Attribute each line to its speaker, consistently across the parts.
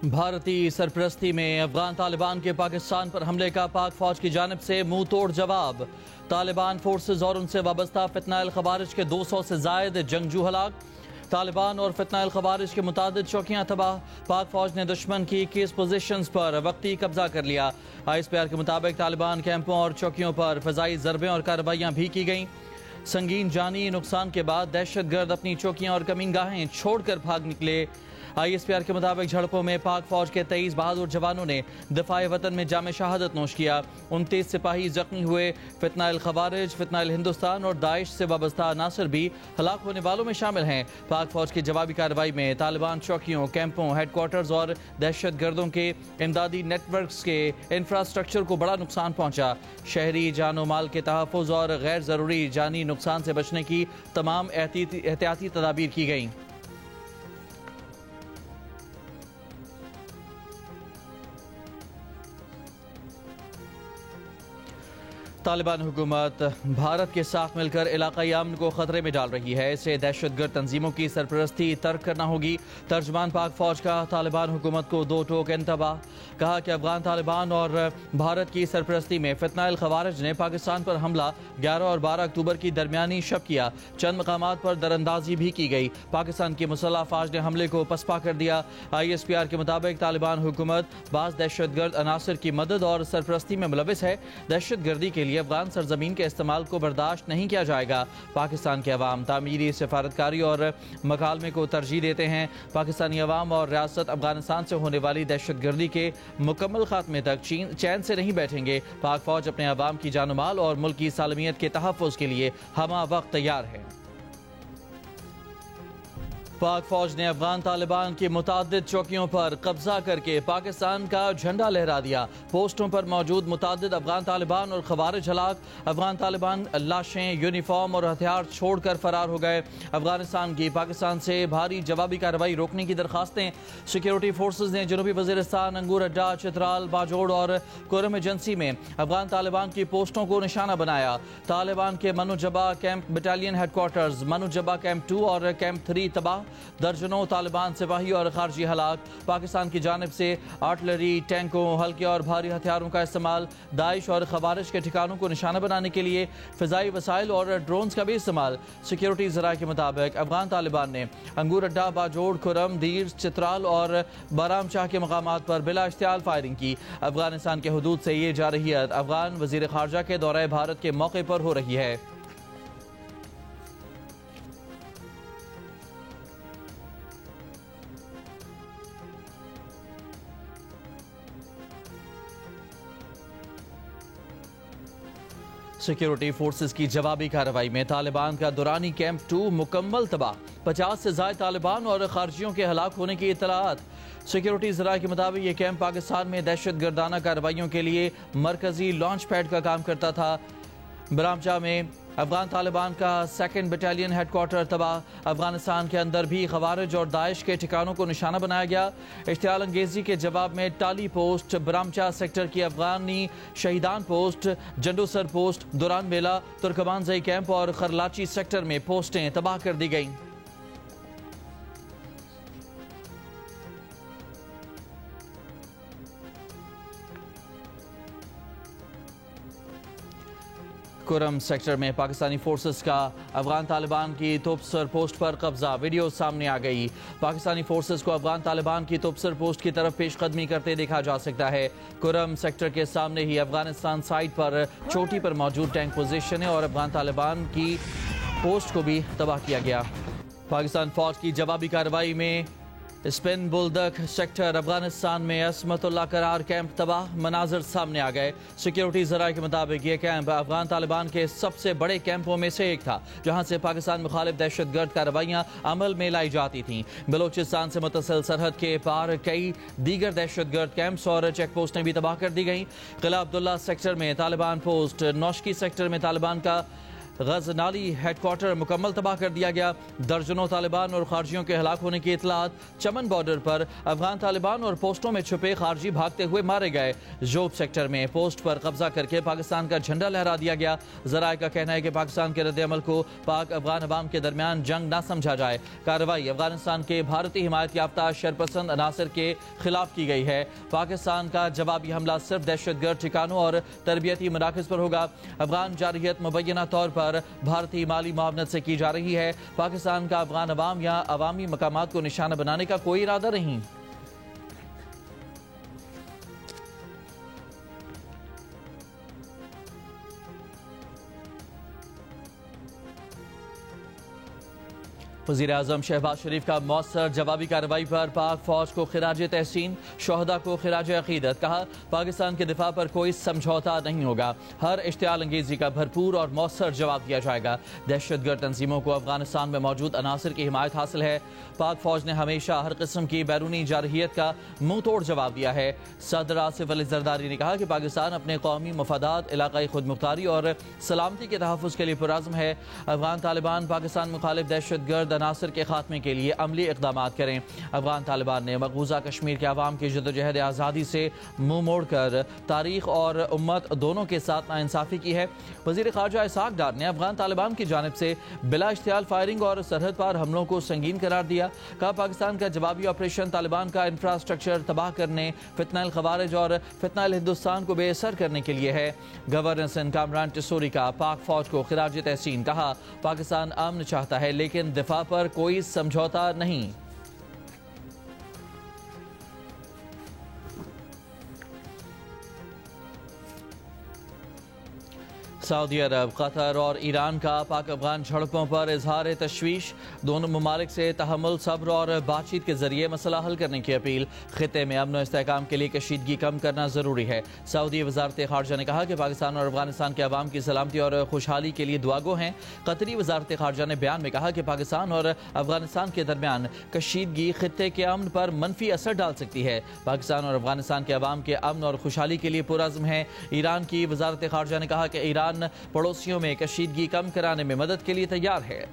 Speaker 1: بھارتی سرپرستی میں افغان طالبان کے پاکستان پر حملے کا پاک فوج کی جانب سے منہ توڑ جواب۔ طالبان فورسز اور ان سے وابستہ فتنہ الخوارج کے 200 سے زائد جنگجو ہلاک۔ طالبان اور فتنہ الخوارج کے متعدد چوکیاں تباہ۔ پاک فوج نے دشمن کی 21 پوزیشنز پر وقتی قبضہ کر لیا۔ ISPR کے مطابق طالبان کیمپوں اور چوکیوں پر فضائی ضربیں اور کارروائیاں بھی کی گئیں۔ سنگین جانی نقصان کے بعد دہشت گرد اپنی چوکیاں اور کمین گاہیں چھوڑ کر بھاگ نکلے۔ ISPR کے مطابق جھڑپوں میں پاک فوج کے 23 بہادر جوانوں نے دفاع وطن میں جام شہادت نوش کیا۔ 29 سپاہی زخمی ہوئے۔ فتنہ الخوارج، فتنہ الہندوستان اور داعش سے وابستہ عناصر بھی ہلاک ہونے والوں میں شامل ہیں۔ پاک فوج کی جوابی کارروائی میں طالبان چوکیوں، کیمپوں، ہیڈ کوارٹرز اور دہشت گردوں کے امدادی نیٹ ورکس کے انفراسٹرکچر کو بڑا نقصان پہنچا۔ شہری جان و مال کے تحفظ اور غیر ضروری جانی نقصان سے بچنے کی تمام احتیاطی تدابیر کی گئیں۔ طالبان حکومت بھارت کے ساتھ مل کر علاقائی امن کو خطرے میں ڈال رہی ہے۔ اسے دہشت گرد تنظیموں کی سرپرستی ترک کرنا ہوگی۔ ترجمان پاک فوج کا طالبان حکومت کو 2 ٹوک انتباہ۔ کہا کہ افغان طالبان اور بھارت کی سرپرستی میں فتنہ الخوارج نے پاکستان پر حملہ 11 اور 12 اکتوبر کی درمیانی شب کیا۔ چند مقامات پر دراندازی بھی کی گئی۔ پاکستان کی مسلح افواج نے حملے کو پسپا کر دیا۔ ISPR کے مطابق طالبان حکومت بعض دہشت گرد عناصر کی مدد اور سرپرستی میں ملوث ہے۔ دہشت گردی کے لیے افغان سرزمین کے استعمال کو برداشت نہیں کیا جائے گا۔ پاکستان کے عوام تعمیری سفارتکاری اور مکالمے کو ترجیح دیتے ہیں۔ پاکستانی عوام اور ریاست افغانستان سے ہونے والی دہشت گردی کے مکمل خاتمے تک چین سے نہیں بیٹھیں گے۔ پاک فوج اپنے عوام کی جان و مال اور ملک کی سالمیت کے تحفظ کے لیے ہمہ وقت تیار ہے۔ پاک فوج نے افغان طالبان کی متعدد چوکیوں پر قبضہ کر کے پاکستان کا جھنڈا لہرا دیا۔ پوسٹوں پر موجود متعدد افغان طالبان اور خوارج ہلاک۔ افغان طالبان لاشیں، یونیفارم اور ہتھیار چھوڑ کر فرار ہو گئے۔ افغانستان کی پاکستان سے بھاری جوابی کارروائی روکنے کی درخواستیں۔ سیکیورٹی فورسز نے جنوبی وزیرستان، انگور اڈا، چترال، باجوڑ اور کورم ایجنسی میں افغان طالبان کی پوسٹوں کو نشانہ بنایا۔ طالبان کے منو Jabba camp battalion head quarters, منو جبہ کیمپ 2 اور کیمپ 3 تباہ۔ درجنوں طالبان سپاہی اور خارجی ہلاک۔ پاکستان کی جانب سے آرٹلری، ٹینکوں، ہلکے اور بھاری ہتھیاروں کا استعمال۔ داعش اور خوارج کے ٹھکانوں کو نشانہ بنانے کے لیے فضائی وسائل اور ڈرونز کا بھی استعمال۔ سیکیورٹی ذرائع کے مطابق افغان طالبان نے انگور اڈا، باجوڑ، کھرم، دیر، چترال اور بارام چاہ کے مقامات پر بلا اشتعال فائرنگ کی۔ افغانستان کے حدود سے یہ جارحیت افغان وزیر خارجہ کے دورہ بھارت کے موقع پر ہو رہی ہے۔ سیکیورٹی فورسز کی جوابی کارروائی میں طالبان کا دورانی کیمپ 2 مکمل تباہ۔ 50 سے زائد طالبان اور خارجیوں کے ہلاک ہونے کی اطلاعات۔ سیکیورٹی ذرائع کے مطابق یہ کیمپ پاکستان میں دہشت گردانہ کارروائیوں کے لیے مرکزی لانچ پیڈ کا کام کرتا تھا۔ برامچہ میں افغان طالبان کا 2 بٹالین ہیڈ کوارٹر تباہ۔ افغانستان کے اندر بھی خوارج اور داعش کے ٹھکانوں کو نشانہ بنایا گیا۔ اشتعال انگیزی کے جواب میں ٹالی پوسٹ، برامچہ سیکٹر کی افغانی شہیدان پوسٹ، جنڈوسر پوسٹ، دوران میلہ، ترکمان زئی کیمپ اور خرلاچی سیکٹر میں پوسٹیں تباہ کر دی گئیں۔ کورم سیکٹر میں پاکستانی فورسز کا افغان طالبان کی توپسر پوسٹ پر قبضہ۔ ویڈیو سامنے آ گئی۔ پاکستانی فورسز کو افغان طالبان کی توپسر پوسٹ کی طرف پیش قدمی کرتے دیکھا جا سکتا ہے۔ کورم سیکٹر کے سامنے ہی افغانستان سائٹ پر چوٹی پر موجود ٹینک پوزیشن ہے اور افغان طالبان کی پوسٹ کو بھی تباہ کیا گیا۔ پاکستان فوج کی جوابی کارروائی میں اسپن بولدک سیکٹر افغانستان میں عصمت اللہ قرار کیمپ تباہ۔ مناظر سامنے آ گئے۔ سیکیورٹی ذرائع کے مطابق یہ کیمپ افغان طالبان کے سب سے بڑے کیمپوں میں سے ایک تھا، جہاں سے پاکستان مخالف دہشت گرد کارروائیاں عمل میں لائی جاتی تھیں۔ بلوچستان سے متصل سرحد کے پار کئی دیگر دہشت گرد کیمپس اور چیک پوسٹیں بھی تباہ کر دی گئیں۔ قلعہ عبداللہ سیکٹر میں طالبان پوسٹ، نوشکی سیکٹر میں طالبان کا غزنالی ہیڈ کوارٹر مکمل تباہ کر دیا گیا، درجنوں طالبان اور خارجیوں کے ہلاک ہونے کی اطلاعات۔ چمن بارڈر پر افغان طالبان اور پوسٹوں میں چھپے خارجی بھاگتے ہوئے مارے گئے۔ جوب سیکٹر میں پوسٹ پر قبضہ کر کے پاکستان کا جھنڈا لہرا دیا گیا۔ ذرائع کا کہنا ہے کہ پاکستان کے رد عمل کو پاک افغان عوام کے درمیان جنگ نہ سمجھا جائے۔ کارروائی افغانستان کے بھارتی حمایت یافتہ شرپسند عناصر کے خلاف کی گئی ہے۔ پاکستان کا جوابی حملہ صرف دہشت گرد ٹھکانوں اور تربیتی مراکز پر ہوگا۔ افغان جارحیت مبینہ طور پر بھارتی مالی معاونت سے کی جا رہی ہے۔ پاکستان کا افغان عوام یا عوامی مقامات کو نشانہ بنانے کا کوئی ارادہ نہیں۔ وزیر اعظم شہباز شریف کا مؤثر جوابی کارروائی پر پاک فوج کو خراج تحسین، شہداء کو خراج عقیدت۔ کہا پاکستان کے دفاع پر کوئی سمجھوتا نہیں ہوگا، ہر اشتعال انگیزی کا بھرپور اور مؤثر جواب دیا جائے گا۔ دہشت گرد تنظیموں کو افغانستان میں موجود عناصر کی حمایت حاصل ہے۔ پاک فوج نے ہمیشہ ہر قسم کی بیرونی جارحیت کا منہ توڑ جواب دیا ہے۔ صدر آصف علی زرداری نے کہا کہ پاکستان اپنے قومی مفادات، علاقائی خود مختاری اور سلامتی کے تحفظ کے لیے پرعزم ہے۔ افغان طالبان پاکستان مخالف دہشت گرد عناصر کے خاتمے کے لیے عملی اقدامات کریں۔ افغان طالبان نے مقبوضہ کشمیر کے عوام کی جدوجہد آزادی سے منہ موڑ کر تاریخ اور امت دونوں کے ساتھ ناانصافی کی ہے۔ وزیر خارجہ اسحاق ڈار نے افغان طالبان کی جانب سے بلا اشتعال فائرنگ اور سرحد پار حملوں کو سنگین قرار دیا۔ کہا پاکستان کا جوابی آپریشن طالبان کا انفراسٹرکچر تباہ کرنے، فتنہ الخوارج اور فتنہ الہندوستان کو بے اثر کرنے کے لیے ہے۔ گورنر سندھ کامران ٹسوری کا پاک فوج کو خراج تحسین۔ کہا پاکستان امن چاہتا ہے لیکن دفاع پر کوئی سمجھوتا نہیں۔ سعودی عرب، قطر اور ایران کا پاک افغان جھڑپوں پر اظہار تشویش، دونوں ممالک سے تحمل، صبر اور بات چیت کے ذریعے مسئلہ حل کرنے کی اپیل۔ خطے میں امن و استحکام کے لیے کشیدگی کم کرنا ضروری ہے۔ سعودی وزارت خارجہ نے کہا کہ پاکستان اور افغانستان کے عوام کی سلامتی اور خوشحالی کے لیے دعا گو ہیں۔ قطری وزارت خارجہ نے بیان میں کہا کہ پاکستان اور افغانستان کے درمیان کشیدگی خطے کے امن پر منفی اثر ڈال سکتی ہے۔ پاکستان اور افغانستان کے عوام کے امن اور خوشحالی کے لیے پرعزم ہے۔ ایران کی وزارت خارجہ نے کہا کہ ایران پڑوسیوں میں کشیدگی کم کرانے میں مدد کے لیے تیار ہے۔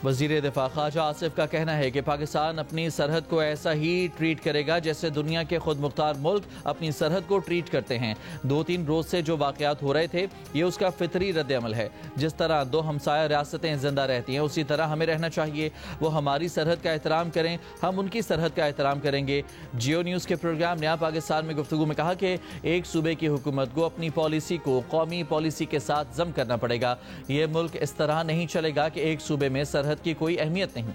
Speaker 1: وزیر دفاع خواجہ آصف کا کہنا ہے کہ پاکستان اپنی سرحد کو ایسا ہی ٹریٹ کرے گا جیسے دنیا کے خود مختار ملک اپنی سرحد کو ٹریٹ کرتے ہیں۔ 2-3 روز سے جو واقعات ہو رہے تھے یہ اس کا فطری رد عمل ہے۔ جس طرح دو ہمسایہ ریاستیں زندہ رہتی ہیں اسی طرح ہمیں رہنا چاہیے۔ وہ ہماری سرحد کا احترام کریں، ہم ان کی سرحد کا احترام کریں گے۔ جیو نیوز کے پروگرام نیا پاکستان میں گفتگو میں کہا کہ ایک صوبے کی حکومت کو اپنی پالیسی کو قومی پالیسی کے ساتھ ضم کرنا پڑے گا۔ یہ ملک اس طرح نہیں چلے گا کہ ایک صوبے میں سرحد کی کوئی اہمیت نہیں۔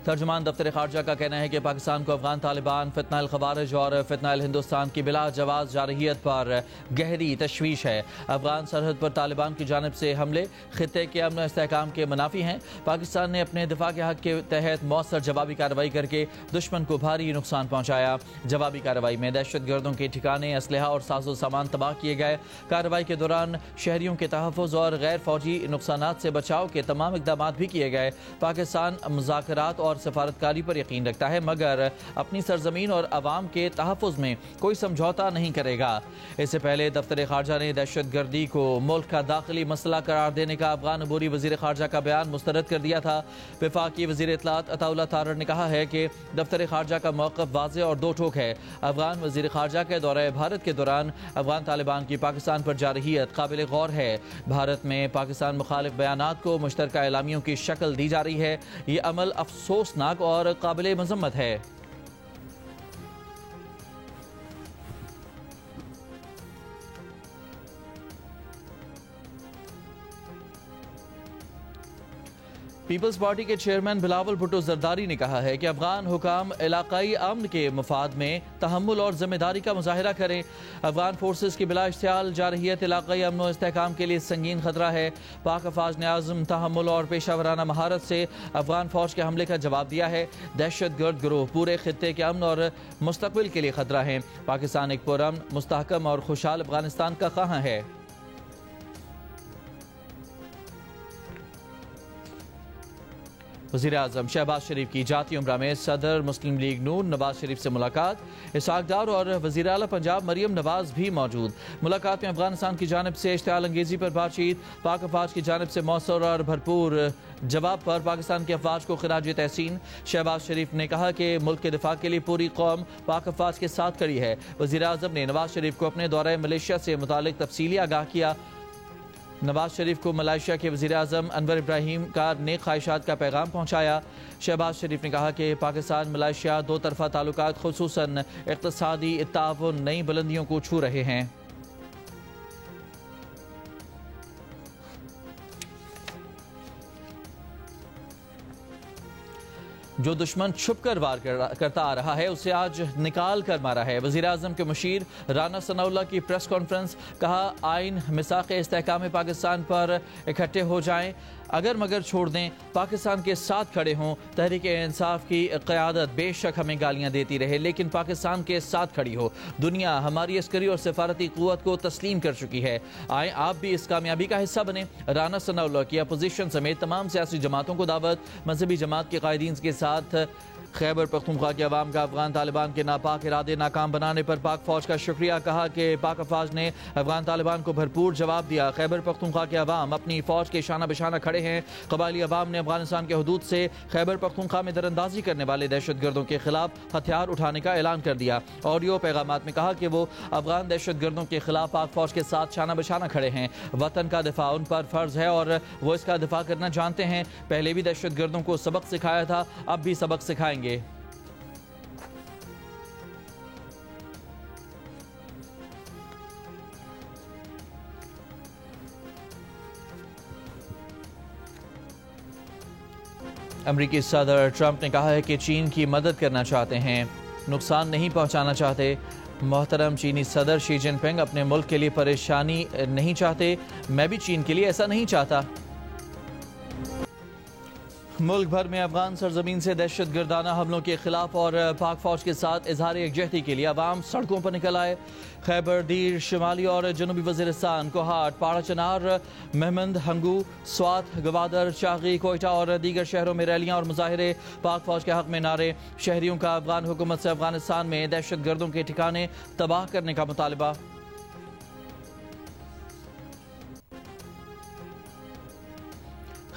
Speaker 1: ترجمان دفتر خارجہ کا کہنا ہے کہ پاکستان کو افغان طالبان، فتنہ الخوارج اور فتنہ الہندوستان کی بلا جواز جارحیت پر گہری تشویش ہے۔ افغان سرحد پر طالبان کی جانب سے حملے خطے کے امن و استحکام کے منافی ہیں۔ پاکستان نے اپنے دفاع کے حق کے تحت مؤثر جوابی کارروائی کر کے دشمن کو بھاری نقصان پہنچایا۔ جوابی کارروائی میں دہشت گردوں کے ٹھکانے، اسلحہ اور ساز و سامان تباہ کیے گئے۔ کارروائی کے دوران شہریوں کے تحفظ اور غیر فوجی نقصانات سے بچاؤ کے تمام اقدامات بھی کیے گئے۔ پاکستان مذاکرات اور سفارتکاری پر یقین رکھتا ہے مگر اپنی سرزمین اور عوام کے تحفظ میں کوئی سمجھوتا نہیں کرے گا۔ اس سے پہلے دفتر خارجہ نے دہشت گردی کو ملک کا داخلی مسئلہ قرار دینے کا افغان عبوری وزیر خارجہ کا بیان مسترد کر دیا تھا۔ وفاقی وزیر اطلاعات عطا اللہ تارڑ نے کہا ہے کہ دفتر خارجہ کا موقف واضح اور دو ٹوک ہے۔ افغان وزیر خارجہ کے دورہ بھارت کے دوران افغان طالبان کی پاکستان پر جارحیت قابل غور ہے۔ بھارت میں پاکستان مخالف بیانات کو مشترکہ اعلامیوں کی شکل دی جا رہی ہے۔ یہ عمل افسوسناک اور قابل مذمت ہے۔ پیپلز پارٹی کے چیئرمین بلاول بھٹو زرداری نے کہا ہے کہ افغان حکام علاقائی امن کے مفاد میں تحمل اور ذمہ داری کا مظاہرہ کریں۔ افغان فورسز کی بلا اشتعال جارحیت علاقائی امن و استحکام کے لیے سنگین خطرہ ہے۔ پاک افواج نے عزم، تحمل اور پیشہ ورانہ مہارت سے افغان فوج کے حملے کا جواب دیا ہے۔ دہشت گرد گروہ پورے خطے کے امن اور مستقبل کے لیے خطرہ ہیں۔ پاکستان ایک پرامن، مستحکم اور خوشحال افغانستان کا خواہاں ہے۔ وزیر اعظم شہباز شریف کی جاتی عمرہ میں صدر مسلم لیگ نون نواز شریف سے ملاقات، اسحاق ڈار اور وزیر اعلیٰ پنجاب مریم نواز بھی موجود۔ ملاقات میں افغانستان کی جانب سے اشتعال انگیزی پر بات چیت، پاک افواج کی جانب سے مؤثر اور بھرپور جواب پر پاکستان کی افواج کو خراج تحسین۔ شہباز شریف نے کہا کہ ملک کے دفاع کے لیے پوری قوم پاک افواج کے ساتھ کھڑی ہے۔ وزیر اعظم نے نواز شریف کو اپنے دورہ ملیشیا سے متعلق تفصیلی آگاہ کیا۔ نواز شریف کو ملائیشیا کے وزیر اعظم انور ابراہیم کا نیک خواہشات کا پیغام پہنچایا۔ شہباز شریف نے کہا کہ پاکستان ملائیشیا دو طرفہ تعلقات خصوصاً اقتصادی تعاون نئی بلندیوں کو چھو رہے ہیں۔ جو دشمن چھپ کر وار کرتا آ رہا ہے اسے آج نکال کر مارا ہے۔ وزیر اعظم کے مشیر رانا ثناء اللہ کی پریس کانفرنس، کہا آئین میثاق استحکام پاکستان پر اکٹھے ہو جائیں، اگر مگر چھوڑ دیں، پاکستان کے ساتھ کھڑے ہوں۔ تحریک انصاف کی قیادت بے شک ہمیں گالیاں دیتی رہے لیکن پاکستان کے ساتھ کھڑی ہو۔ دنیا ہماری عسکری اور سفارتی قوت کو تسلیم کر چکی ہے، آئیں آپ بھی اس کامیابی کا حصہ بنیں۔ رانا ثناء اللہ کی اپوزیشن سمیت تمام سیاسی جماعتوں کو دعوت۔ مذہبی جماعت کے قائدین کے ساتھ خیبر پختونخوا کے عوام کا افغان طالبان کے ناپاک ارادے ناکام بنانے پر پاک فوج کا شکریہ، کہا کہ پاک افواج نے افغان طالبان کو بھرپور جواب دیا۔ خیبر پختونخوا کے عوام اپنی فوج کے شانہ بشانہ کھڑے ہیں۔ قبائلی عوام نے افغانستان کے حدود سے خیبر پختونخوا میں دراندازی کرنے والے دہشت گردوں کے خلاف ہتھیار اٹھانے کا اعلان کر دیا۔ آڈیو پیغامات میں کہا کہ وہ افغان دہشت گردوں کے خلاف پاک فوج کے ساتھ شانہ بشانہ کھڑے ہیں۔ وطن کا دفاع ان پر فرض ہے اور وہ اس کا دفاع کرنا جانتے ہیں۔ پہلے بھی دہشت گردوں کو سبق سکھایا تھا، اب بھی سبق سکھائیں گے۔ امریکی صدر ٹرمپ نے کہا ہے کہ چین کی مدد کرنا چاہتے ہیں، نقصان نہیں پہنچانا چاہتے۔ محترم چینی صدر شی جن پنگ اپنے ملک کے لیے پریشانی نہیں چاہتے، میں بھی چین کے لیے ایسا نہیں چاہتا۔ ملک بھر میں افغان سرزمین سے دہشت گردانہ حملوں کے خلاف اور پاک فوج کے ساتھ اظہار یکجہتی کے لیے عوام سڑکوں پر نکل آئے۔ خیبر، دیر، شمالی اور جنوبی وزیرستان، کوہاٹ، پاڑا چنار، مہمند، ہنگو، سوات، گوادر، چاغی، کوئٹہ اور دیگر شہروں میں ریلیاں اور مظاہرے، پاک فوج کے حق میں نعرے، شہریوں کا افغان حکومت سے افغانستان میں دہشت گردوں کے ٹھکانے تباہ کرنے کا مطالبہ۔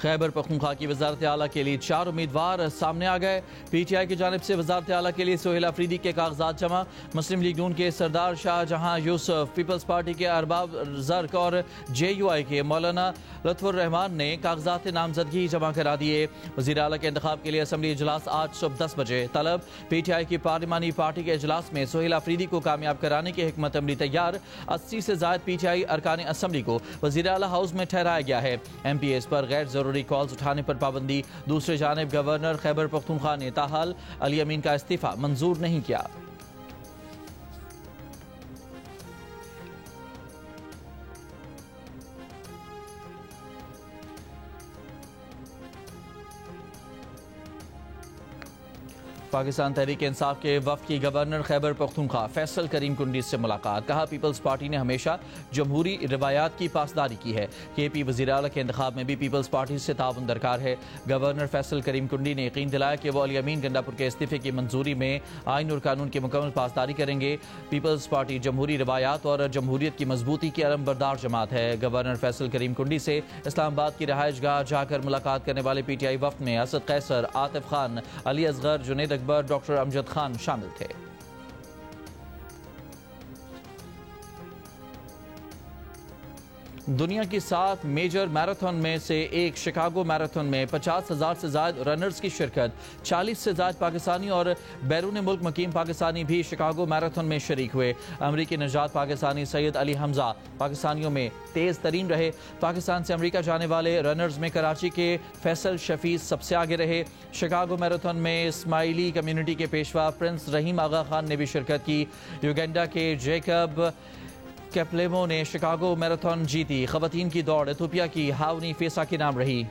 Speaker 1: خیبر پختونخوا کی وزارت اعلیٰ کے لیے 4 امیدوار سامنے آ گئے۔ پی ٹی آئی کی جانب سے وزارت اعلیٰ کے لیے سہیل افریدی کے کاغذات جمع۔ مسلم لیگ نون کے سردار شاہ جہاں یوسف، پیپلز پارٹی کے ارباب زرق اور جے یو آئی کے مولانا لطف الرحمان نے کاغذات نامزدگی جمع کرا دیے۔ وزیر اعلیٰ کے انتخاب کے لیے اسمبلی اجلاس آج صبح 10 بجے طلب۔ پی ٹی آئی کی پارلیمانی پارٹی کے اجلاس میں سہیل افریدی کو کامیاب کرانے کی حکمت عملی تیار۔ 80 سے زائد پی ٹی آئی ارکان اسمبلی کو وزیر اعلیٰ ہاؤس میں ٹھہرایا گیا ہے۔ ایم پی ایس پر غیر ضروری کالز اٹھانے پر پابندی۔ دوسری جانب گورنر خیبر پختونخوا نے تاحال علی امین کا استعفی منظور نہیں کیا۔ پاکستان تحریک انصاف کے وفد کی گورنر خیبر پختونخوا فیصل کریم کنڈی سے ملاقات، کہا پیپلز پارٹی نے ہمیشہ جمہوری روایات کی پاسداری کی ہے۔ کے پی وزیر اعلیٰ کے انتخاب میں بھی پیپلز پارٹی سے تعاون درکار ہے۔ گورنر فیصل کریم کنڈی نے یقین دلایا کہ وہ علی امین گنڈاپور کے استعفے کی منظوری میں آئین اور قانون کی مکمل پاسداری کریں گے۔ پیپلز پارٹی جمہوری روایات اور جمہوریت کی مضبوطی کی علم بردار جماعت ہے۔ گورنر فیصل کریم کنڈی سے اسلام آباد کی رہائش گاہ جا کر ملاقات کرنے والے پی ٹی آئی وفد میں اسد قیصر، عاطف خان، علی اصغر، جنید اکبر، ڈاکٹر امجد خان شامل تھے۔ دنیا کی 7 میجر میراتھن میں سے ایک شکاگو میراتھن میں 50,000 سے زائد رنرز کی شرکت۔ 40 سے زائد پاکستانی اور بیرون ملک مقیم پاکستانی بھی شکاگو میراتھن میں شریک ہوئے۔ امریکی نژاد پاکستانی سید علی حمزہ پاکستانیوں میں تیز ترین رہے۔ پاکستان سے امریکہ جانے والے رنرز میں کراچی کے فیصل شفیع سب سے آگے رہے۔ شکاگو میراتھن میں اسماعیلی کمیونٹی کے پیشوا پرنس رحیم آغا خان نے بھی شرکت کی۔ یوگینڈا کے جیکب کیپلیمو نے شکاگو میراتھن جیتی۔ خواتین کی دوڑ ایتھوپیا کی ہاونی فیسا کے نام رہی۔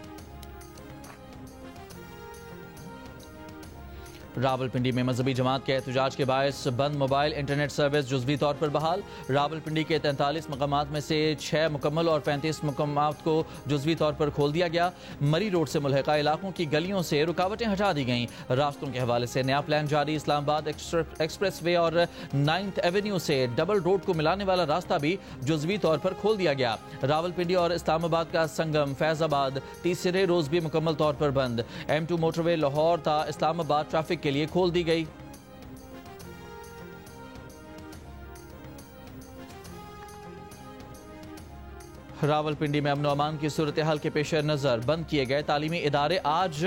Speaker 1: راولپنڈی میں مذہبی جماعت کے احتجاج کے باعث بند موبائل انٹرنیٹ سروس جزوی طور پر بحال۔ راولپنڈی کے 43 مقامات میں سے 6 مکمل اور 35 مقامات کو جزوی طور پر کھول دیا گیا۔ مری روڈ سے ملحقہ علاقوں کی گلیوں سے رکاوٹیں ہٹا دی گئیں۔ راستوں کے حوالے سے نیا پلان جاری۔ اسلام آباد ایکسپریس وے اور 9th ایونیو سے ڈبل روڈ کو ملانے والا راستہ بھی جزوی طور پر کھول دیا گیا۔ راولپنڈی اور اسلام آباد کا سنگم فیض آباد تیسرے روز بھی مکمل طور پر بند۔ M2 موٹر وے لاہور تا اسلام آباد ٹریفک کے لیے کھول دی گئی۔ راولپنڈی میں امن و امان کی صورتحال کے پیش نظر بند کیے گئے تعلیمی ادارے آج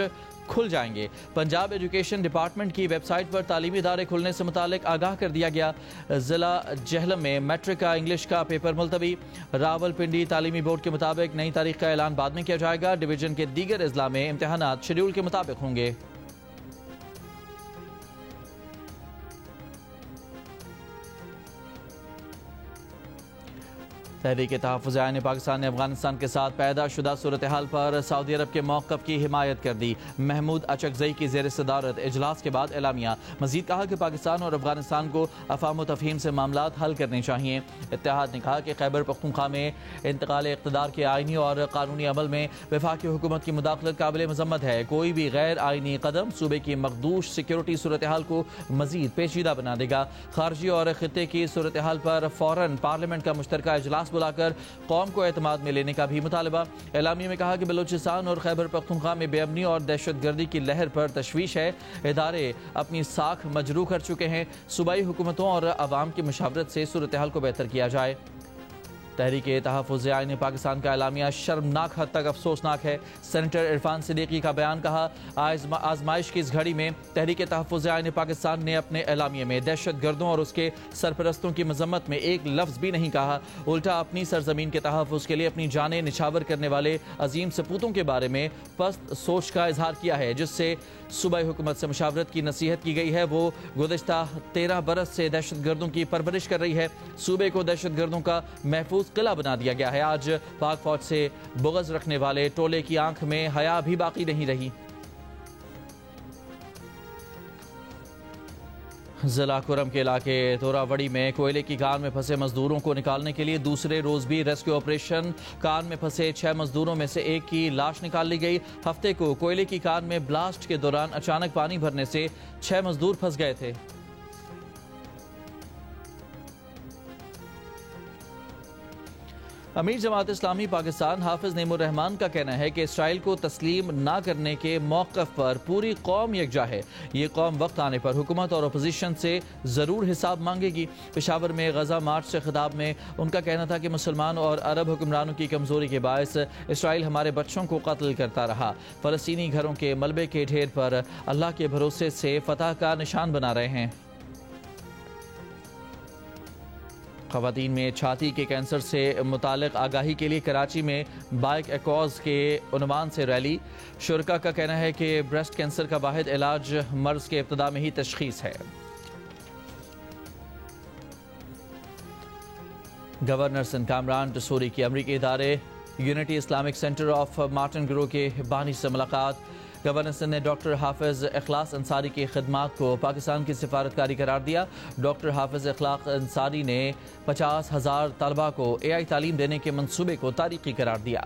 Speaker 1: کھل جائیں گے۔ پنجاب ایجوکیشن ڈپارٹمنٹ کی ویب سائٹ پر تعلیمی ادارے کھلنے سے متعلق آگاہ کر دیا گیا۔ ضلع جہلم میں میٹرک کا انگلش کا پیپر ملتوی۔ راولپنڈی تعلیمی بورڈ کے مطابق نئی تاریخ کا اعلان بعد میں کیا جائے گا۔ ڈویژن کے دیگر اضلاع میں امتحانات شیڈول کے مطابق ہوں گے۔ تحریک تحفظ عین پاکستان نے افغانستان کے ساتھ پیدا شدہ صورتحال پر سعودی عرب کے موقف کی حمایت کر دی۔ محمود اچکزئی کی زیر صدارت اجلاس کے بعد اعلامیہ۔ مزید کہا کہ پاکستان اور افغانستان کو افہام و تفہیم سے معاملات حل کرنے چاہیے۔ اتحاد نے کہا کہ خیبر پختونخوا میں انتقال اقتدار کے آئینی اور قانونی عمل میں وفاقی حکومت کی مداخلت قابل مذمت ہے۔ کوئی بھی غیر آئینی قدم صوبے کی مخدوش سیکیورٹی صورتحال کو مزید پیچیدہ بنا دے گا۔ خارجی اور خطے کی صورتحال پر فوراً پارلیمنٹ کا مشترکہ اجلاس بلا کر قوم کو اعتماد میں لینے کا بھی مطالبہ۔ اعلامیہ میں کہا کہ بلوچستان اور خیبر پختونخوا میں بے امنی اور دہشت گردی کی لہر پر تشویش ہے۔ ادارے اپنی ساکھ مجروح کر چکے ہیں۔ صوبائی حکومتوں اور عوام کی مشاورت سے صورتحال کو بہتر کیا جائے۔ تحریک تحفظ عین پاکستان کا اعلامیہ شرمناک حد تک افسوسناک ہے۔ سینیٹر عرفان صدیقی کا بیان کہا، آزمائش کی اس گھڑی میں تحریک تحفظ عین پاکستان نے اپنے اعلامیے میں دہشت گردوں اور اس کے سرپرستوں کی مذمت میں ایک لفظ بھی نہیں کہا، الٹا اپنی سرزمین کے تحفظ کے لیے اپنی جانیں نچھاور کرنے والے عظیم سپوتوں کے بارے میں پست سوچ کا اظہار کیا ہے، جس سے صوبائی حکومت سے مشاورت کی نصیحت کی گئی ہے۔ وہ گزشتہ 13 برس سے دہشت گردوں کی پرورش کر رہی ہے۔ صوبے کو دہشت گردوں کا محفوظ قلعہ بنا دیا گیا ہے۔ آج پاک فوج سے بغض رکھنے والے ٹولے کی آنکھ میں حیا بھی باقی نہیں رہی۔ ضلع کرم کے علاقے توراوڑی میں کوئلے کی کان میں پھنسے مزدوروں کو نکالنے کے لیے دوسرے روز بھی ریسکیو آپریشن۔ کان میں پھنسے 6 مزدوروں میں سے ایک کی لاش نکال لی گئی۔ ہفتے کو کوئلے کی کان میں بلاسٹ کے دوران اچانک پانی بھرنے سے 6 مزدور پھنس گئے تھے۔ امیر جماعت اسلامی پاکستان حافظ نعیم الرحمان کا کہنا ہے کہ اسرائیل کو تسلیم نہ کرنے کے موقف پر پوری قوم یکجا ہے۔ یہ قوم وقت آنے پر حکومت اور اپوزیشن سے ضرور حساب مانگے گی۔ پشاور میں غزہ مارچ سے خطاب میں ان کا کہنا تھا کہ مسلمان اور عرب حکمرانوں کی کمزوری کے باعث اسرائیل ہمارے بچوں کو قتل کرتا رہا۔ فلسطینی گھروں کے ملبے کے ڈھیر پر اللہ کے بھروسے سے فتح کا نشان بنا رہے ہیں۔ خواتین میں چھاتی کے کینسر سے متعلق آگاہی کے لیے کراچی میں بائک ایکوز کے عنوان سے ریلی۔ شرکا کا کہنا ہے کہ بریسٹ کینسر کا واحد علاج مرض کے ابتدا میں ہی تشخیص ہے۔ گورنر سندھ کامران ٹسوری کی امریکی ادارے Unity Islamic Center of Morton Grove کے بانی سے ملاقات۔ گورنر سندھ نے ڈاکٹر حافظ اخلاص انصاری کی خدمات کو پاکستان کی سفارتکاری قرار دیا۔ ڈاکٹر حافظ اخلاص انصاری نے 50,000 طلباء کو AI تعلیم دینے کے منصوبے کو تاریخی قرار دیا۔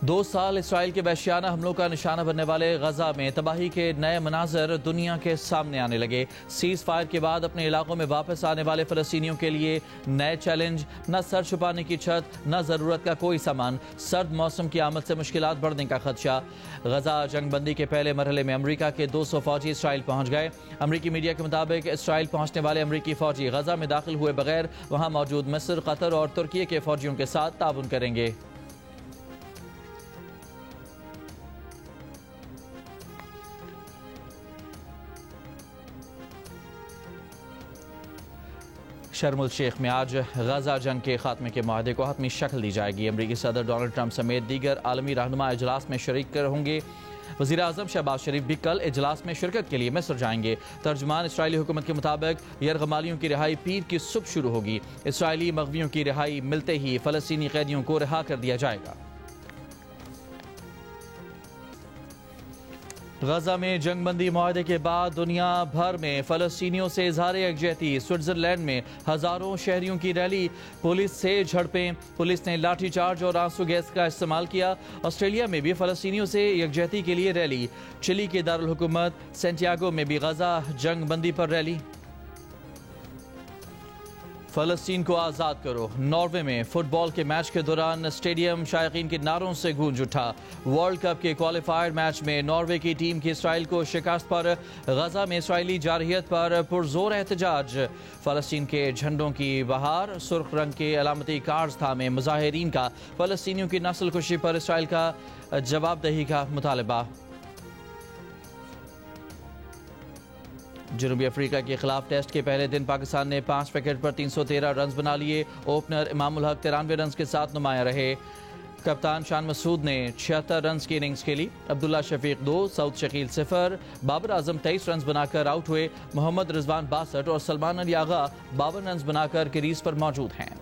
Speaker 1: 2 سال اسرائیل کے وحشیانہ حملوں کا نشانہ بننے والے غزہ میں تباہی کے نئے مناظر دنیا کے سامنے آنے لگے۔ سیز فائر کے بعد اپنے علاقوں میں واپس آنے والے فلسطینیوں کے لیے نئے چیلنج، نہ سر چھپانے کی چھت، نہ ضرورت کا کوئی سامان، سرد موسم کی آمد سے مشکلات بڑھنے کا خدشہ۔ غزہ جنگ بندی کے پہلے مرحلے میں امریکہ کے 200 فوجی اسرائیل پہنچ گئے۔ امریکی میڈیا کے مطابق اسرائیل پہنچنے والے امریکی فوجی غزہ میں داخل ہوئے بغیر وہاں موجود مصر، قطر اور ترکی کے فوجیوں کے ساتھ تعاون کریں گے۔ شرم الشیخ میں آج غزہ جنگ کے خاتمے کے معاہدے کو حتمی شکل دی جائے گی۔ امریکی صدر ڈونلڈ ٹرمپ سمیت دیگر عالمی رہنما اجلاس میں شریک ہوں گے۔ وزیر اعظم شہباز شریف بھی کل اجلاس میں شرکت کے لیے مصر جائیں گے۔ ترجمان اسرائیلی حکومت کے مطابق یرغمالیوں کی رہائی پیر کی صبح شروع ہوگی۔ اسرائیلی مغویوں کی رہائی ملتے ہی فلسطینی قیدیوں کو رہا کر دیا جائے گا۔ غزہ میں جنگ بندی معاہدے کے بعد دنیا بھر میں فلسطینیوں سے اظہار یکجہتی، سوئٹزرلینڈ میں ہزاروں شہریوں کی ریلی، پولیس سے جھڑپیں، پولیس نے لاٹھی چارج اور آنسو گیس کا استعمال کیا۔ آسٹریلیا میں بھی فلسطینیوں سے یکجہتی کے لیے ریلی، چلی کے دارالحکومت سینٹیاگو میں بھی غزہ جنگ بندی پر ریلی۔ فلسطین کو آزاد کرو، ناروے میں فٹ بال کے میچ کے دوران اسٹیڈیم شائقین کے نعروں سے گونج اٹھا۔ ورلڈ کپ کے کوالیفائر میچ میں ناروے کی ٹیم کی اسرائیل کو شکست پر غزہ میں اسرائیلی جارحیت پر پرزور احتجاج۔ فلسطین کے جھنڈوں کی بہار، سرخ رنگ کے علامتی کارڈز تھامے مظاہرین کا فلسطینیوں کی نسل کشی پر اسرائیل کا جواب دہی کا مطالبہ۔ جنوبی افریقہ کے خلاف ٹیسٹ کے پہلے دن پاکستان نے 5 وکٹ پر 313 رنز بنا لیے۔ اوپنر امام الحق 93 رنز کے ساتھ نمایاں رہے۔ کپتان شان مسعود نے 76 رنز کی اننگز کھیلی۔ عبداللہ شفیق 2، سعود شکیل 0، بابر اعظم 23 رنز بنا کر آؤٹ ہوئے۔ محمد رضوان 62 اور سلمان علی آغا 52 رنز بنا کر کریز پر موجود ہیں۔